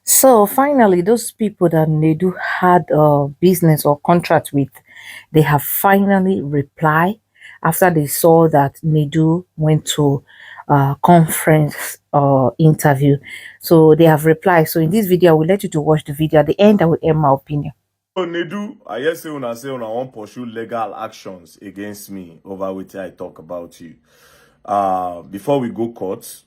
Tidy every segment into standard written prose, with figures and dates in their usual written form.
So finally, those people that Nedu had a business or contract with, they have finally replied after they saw that Nedu went to conference or interview. So they have replied. So in this video, I will let you to watch the video. At the end, I will air my opinion. So Nedu, I hear say una wan pursue legal actions against me over what I talk about you. Before we go court,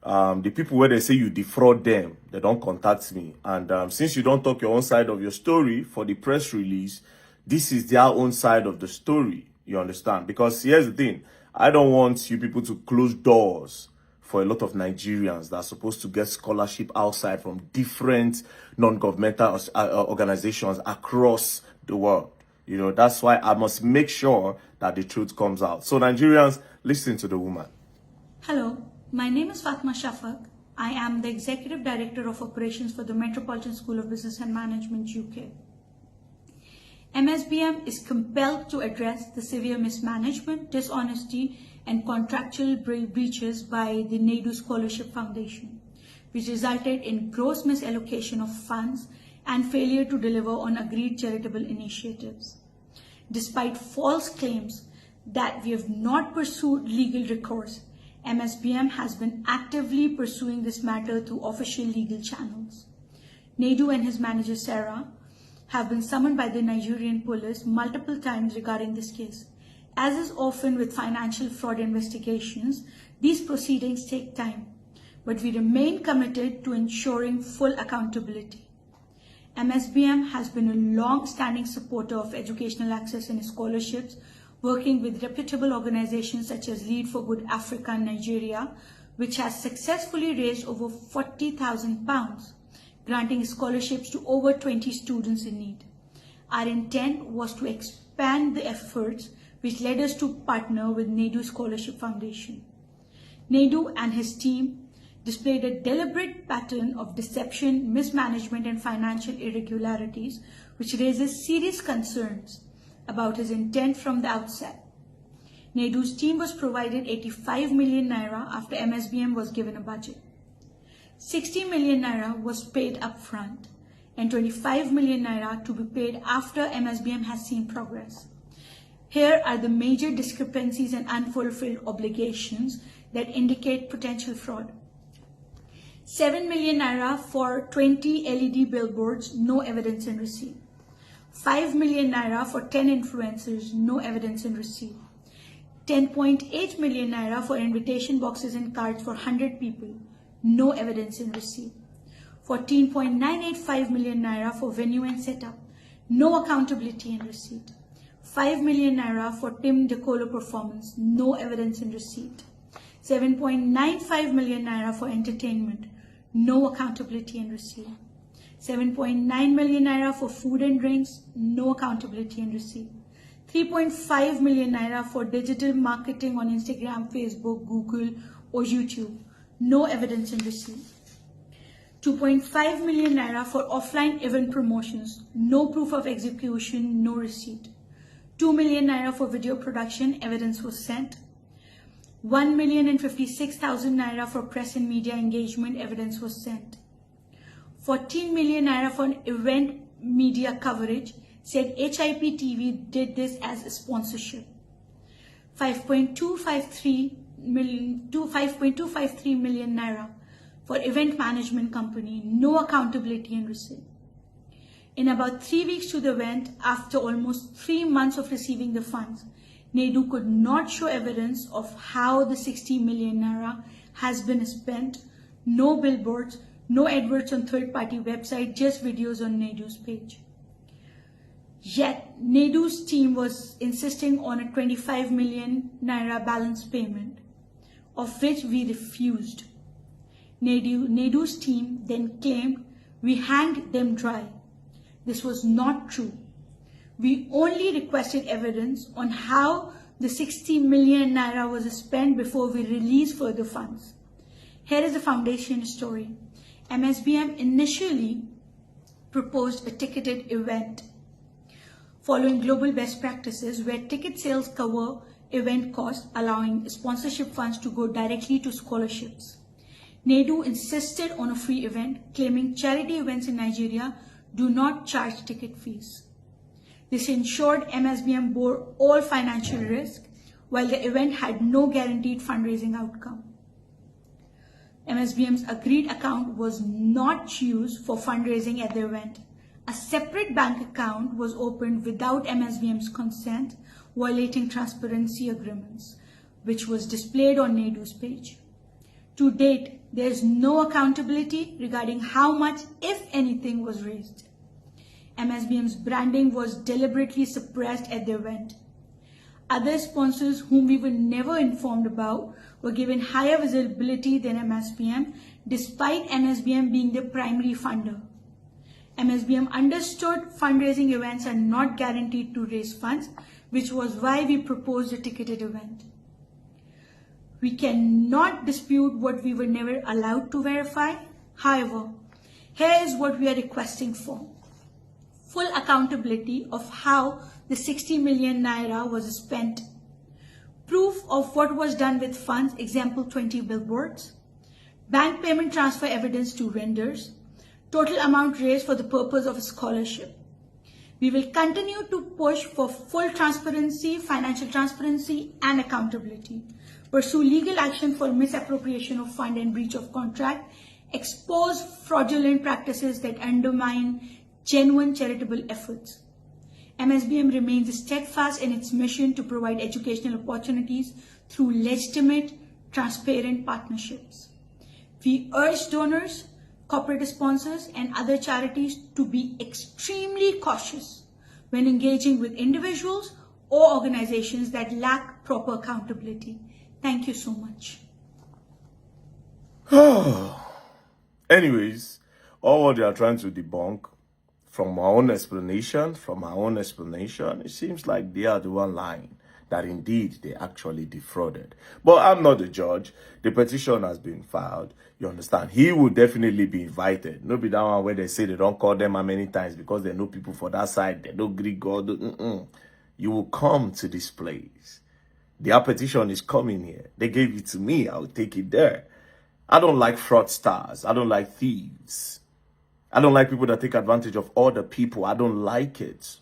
the people where they say you defraud them, they don't contact me. And since you don't talk your own side of your story for the press release, this is their own side of the story. You understand? Because here's the thing, I don't want you people to close doors for a lot of Nigerians that are supposed to get scholarship outside from different non-governmental organizations across the world. You know, that's why I must make sure that the truth comes out. So Nigerians, listen to the woman. Hello, my name is Fatma Shafak. I am the Executive Director of Operations for the Metropolitan School of Business and Management, UK. MSBM is compelled to address the severe mismanagement, dishonesty, and contractual breaches by the Nedu Scholarship Foundation, which resulted in gross misallocation of funds and failure to deliver on agreed charitable initiatives. Despite false claims that we have not pursued legal recourse, MSBM has been actively pursuing this matter through official legal channels. Nedu and his manager Sarah have been summoned by the Nigerian police multiple times regarding this case. As is often with financial fraud investigations, these proceedings take time, but we remain committed to ensuring full accountability. MSBM has been a long-standing supporter of educational access and scholarships, working with reputable organizations such as Lead for Good Africa in Nigeria, which has successfully raised over £40,000, granting scholarships to over 20 students in need. Our intent was to expand the efforts, which led us to partner with Nedu Scholarship Foundation. Nedu and his team displayed a deliberate pattern of deception, mismanagement, and financial irregularities, which raises serious concerns about his intent from the outset. Nedu's team was provided 85 million naira after MSBM was given a budget. 60 million naira was paid upfront and 25 million naira to be paid after MSBM has seen progress. Here are the major discrepancies and unfulfilled obligations that indicate potential fraud. 7 million naira for 20 LED billboards, no evidence in receipt. 5 million naira for 10 influencers, no evidence in receipt. 10.8 million naira for invitation boxes and cards for 100 people, no evidence in receipt. 14.985 million naira for venue and setup, no accountability in receipt. 5 million naira for Tim Decolo performance, no evidence in receipt. 7.95 million naira for entertainment, no accountability in receipt. 7.9 million naira for food and drinks, no accountability in receipt. 3.5 million naira for digital marketing on Instagram, Facebook, Google, or YouTube, no evidence in receipt. 2.5 million naira for offline event promotions, no proof of execution, no receipt. 2 million naira for video production, evidence was sent. 1,056,000 naira for press and media engagement, evidence was sent. 14 million naira for event media coverage, said HIP TV did this as a sponsorship. 5.253 million naira for event management company, no accountability and receipt. In about 3 weeks to the event, after almost 3 months of receiving the funds, Nedu could not show evidence of how the 60 million naira has been spent, no billboards, no adverts on third-party website, just videos on Nedu's page. Yet, Nedu's team was insisting on a 25 million naira balance payment, of which we refused. Nedu's team then claimed we hanged them dry. This was not true. We only requested evidence on how the 60 million naira was spent before we released further funds. Here is the foundation story. MSBM initially proposed a ticketed event following global best practices where ticket sales cover event costs, allowing sponsorship funds to go directly to scholarships. Nedu insisted on a free event, claiming charity events in Nigeria do not charge ticket fees. This ensured MSBM bore all financial risk, while the event had no guaranteed fundraising outcome. MSBM's agreed account was not used for fundraising at the event. A separate bank account was opened without MSBM's consent, violating transparency agreements, which was displayed on Nedu's page. To date, there is no accountability regarding how much, if anything, was raised. MSBM's branding was deliberately suppressed at the event. Other sponsors whom we were never informed about were given higher visibility than MSBM, despite MSBM being the primary funder. MSBM understood fundraising events are not guaranteed to raise funds, which was why we proposed a ticketed event. We cannot dispute what we were never allowed to verify. However, here is what we are requesting for. Full accountability of how the 60 million naira was spent. Proof of what was done with funds, example 20 billboards. Bank payment transfer evidence to vendors. Total amount raised for the purpose of a scholarship. We will continue to push for full transparency, financial transparency, and accountability. Pursue legal action for misappropriation of fund and breach of contract. Expose fraudulent practices that undermine genuine charitable efforts. MSBM remains steadfast in its mission to provide educational opportunities through legitimate, transparent partnerships. We urge donors, corporate sponsors, and other charities to be extremely cautious when engaging with individuals or organizations that lack proper accountability. Thank you so much. Anyways, all what they are trying to debunk from our own explanation, it seems like they are the one lying, that indeed they actually defrauded. But I'm not the judge. The petition has been filed. You understand? He will definitely be invited. No be that one where they say they don't call them how many times because they know people for that side. They don't greet God. You will come to this place. Their petition is coming here. They gave it to me. I'll take it there. I don't like fraudsters. I don't like thieves. I don't like people that take advantage of other people. I don't like it.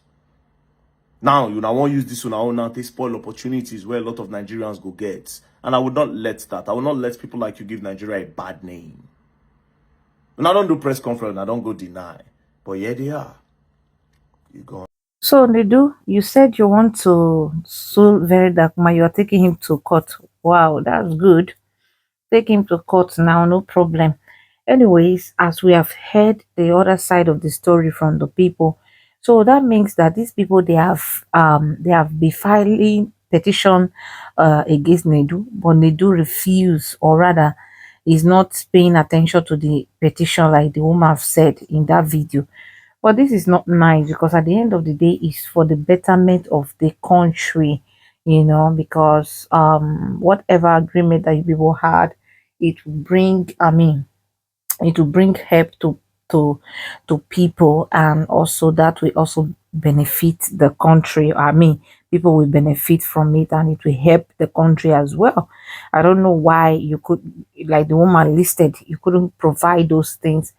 Now, you know, I won't use this one now to spoil opportunities where a lot of Nigerians go get. And I would not let that. I will not let people like you give Nigeria a bad name. And I don't do press conference. I don't go deny. But yeah, they are. You go on. So, Nedu, you said you want to sue Verydarkman. You are taking him to court. Wow, that's good. Take him to court now, no problem. Anyways, as we have heard the other side of the story from the people, so that means that these people they have been filing petition against Nedu, but Nedu refused, or rather is not paying attention to the petition like the woman have said in that video. But this is not nice, because at the end of the day it's for the betterment of the country, because whatever agreement that you people had, it will bring, it will bring help to people, and also that will also benefit the country. People will benefit from it, and it will help the country as well. I don't know why you could, like the woman listed, you couldn't provide those things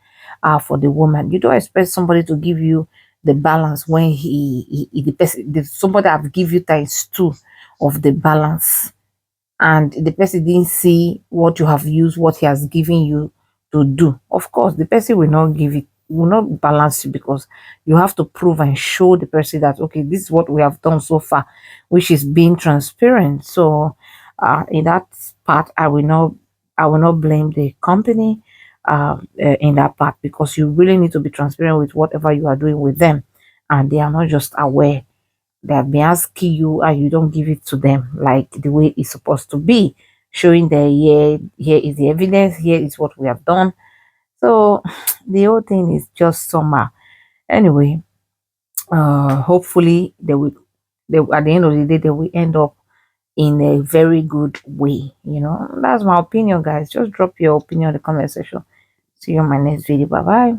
for the woman. You don't expect somebody to give you the balance when the person, somebody have give you times two of the balance, and the person didn't see what you have used, what he has given you to do. Of course, the person will not give it, will not balance you, because you have to prove and show the person that, okay, this is what we have done so far, which is being transparent. So in that part, I will not blame the company in that part, because you really need to be transparent with whatever you are doing with them, and they are not just aware. They have been asking you and you don't give it to them like the way it's supposed to be, showing that here is the evidence, here is what we have done. So the whole thing is just somehow. Anyway, hopefully at the end of the day they will end up in a very good way. That's my opinion, guys. Just drop your opinion in the comment section. See you in my next video. Bye bye.